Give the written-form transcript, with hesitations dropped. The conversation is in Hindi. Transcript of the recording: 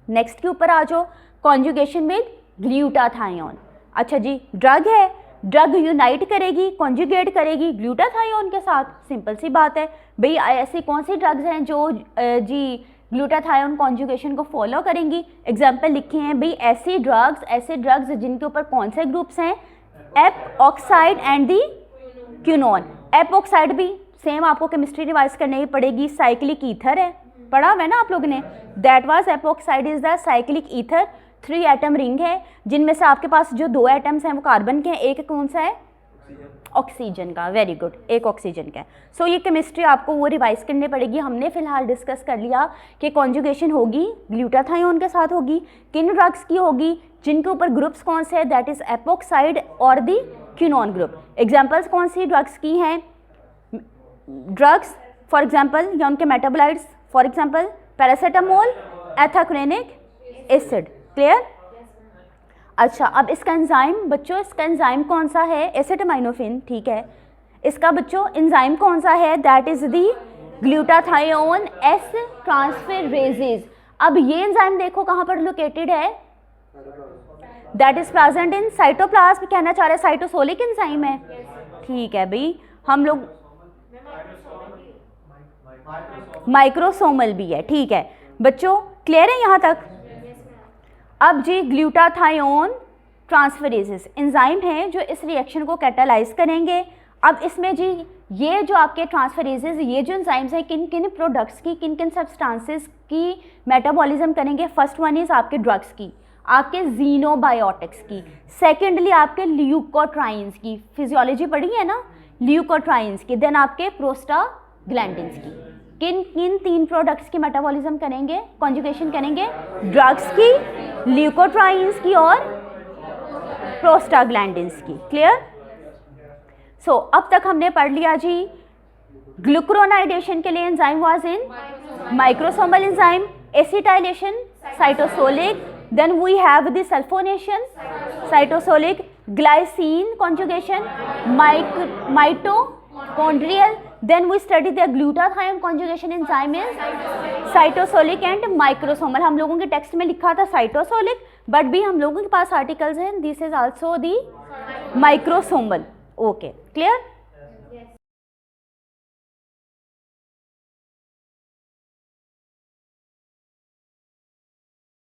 नेक्स्ट के ऊपर आ जाओ, कॉन्जुगेशन विद ग्लूटाथायोन। अच्छा जी, ड्रग है, ड्रग यूनाइट करेगी, कॉन्जुगेट करेगी ग्लूटाथायोन के साथ, सिंपल सी बात है भाई। ऐसी कौन सी ड्रग्स हैं जो जी ग्लूटाथायोन कॉन्जुगेशन को फॉलो करेंगी? एग्जाम्पल लिखे हैं भाई, ऐसे ड्रग्स जिनके ऊपर कौन से ग्रुप्स हैं, app oxide and the क्यूनोन। App oxide भी सेम आपको केमिस्ट्री रिवाइज करनी ही पड़ेगी, साइक्लिक ईथर है, पढ़ा हुआ है ना आप लोगों ने, that was app oxide is the cyclic ether. 3 atom ring है जिनमें से आपके पास जो 2 एटम्स हैं वो कार्बन के हैं, एक कौन सा है, ऑक्सीजन का, वेरी गुड, एक ऑक्सीजन का है। सो ये केमिस्ट्री आपको वो रिवाइज करनी पड़ेगी। हमने फिलहाल डिस्कस कर लिया कि कॉन्जुगेशन होगी ग्लूटाथायोन के साथ होगी, किन ड्रग्स की होगी, जिनके ऊपर ग्रुप्स कौन से हैं, दैट इज एपॉक्साइड और दी क्यूनोन ग्रुप। एग्जाम्पल्स कौन सी ड्रग्स की हैं, ड्रग्स फॉर एग्जाम्पल या उनके metabolites, for example paracetamol, ethacrynic acid, clear. अच्छा, अब इसका एंजाइम बच्चों, इसका एंजाइम कौन सा है, एसिटामाइनोफिन, ठीक है। इसका बच्चों एंजाइम कौन सा है, that is the glutathione S transferases. अब ये एंजाइम देखो कहाँ पर लोकेटेड है, that is present in cytoplasm. कहना चाह रहे हैं साइटोसोलिक एंजाइम है, ठीक है भाई। हम लोग माइक्रोसोमल भी है, ठीक है बच्चों, क्लियर है यहाँ तक। अब जी ग्लूटाथायोन ट्रांसफेरेजेस एंजाइम हैं जो इस रिएक्शन को कैटालाइज करेंगे। अब इसमें जी ये जो आपके ट्रांसफेरेजेस, ये जो एंजाइम्स हैं, किन किन प्रोडक्ट्स की, किन किन सब्सटेंसेस की मेटाबॉलिज्म करेंगे। फर्स्ट वन इज आपके ड्रग्स की, आपके जीनोबायोटिक्स की, सेकेंडली आपके ल्यूकोट्राइंस की, फिजियोलॉजी पढ़ी है ना, ल्यूकोट्राइंस की, देन आपके प्रोस्टाग्लैंडिन्स की। किन किन 3 प्रोडक्ट्स की मेटाबॉलिज्म करेंगे, कॉन्जुगेशन करेंगे, ड्रग्स की, ल्यूकोट्राइंस की और प्रोस्टाग्लैंडिन्स की, क्लियर। सो अब तक हमने पढ़ लिया जी ग्लूक्रोनाइडेशन के लिए enzyme was in microsomal enzyme, acetylation cytosolic, then we have the sulfonation cytosolic, glycine conjugation mitochondrial, then we study the glutathione conjugation enzyme is cytosolic and microsomal। हम लोगों के टेक्स्ट में लिखा था cytosolic, बट भी हम लोगों के पास आर्टिकल्स हैं, this is also the microsomal, okay clear.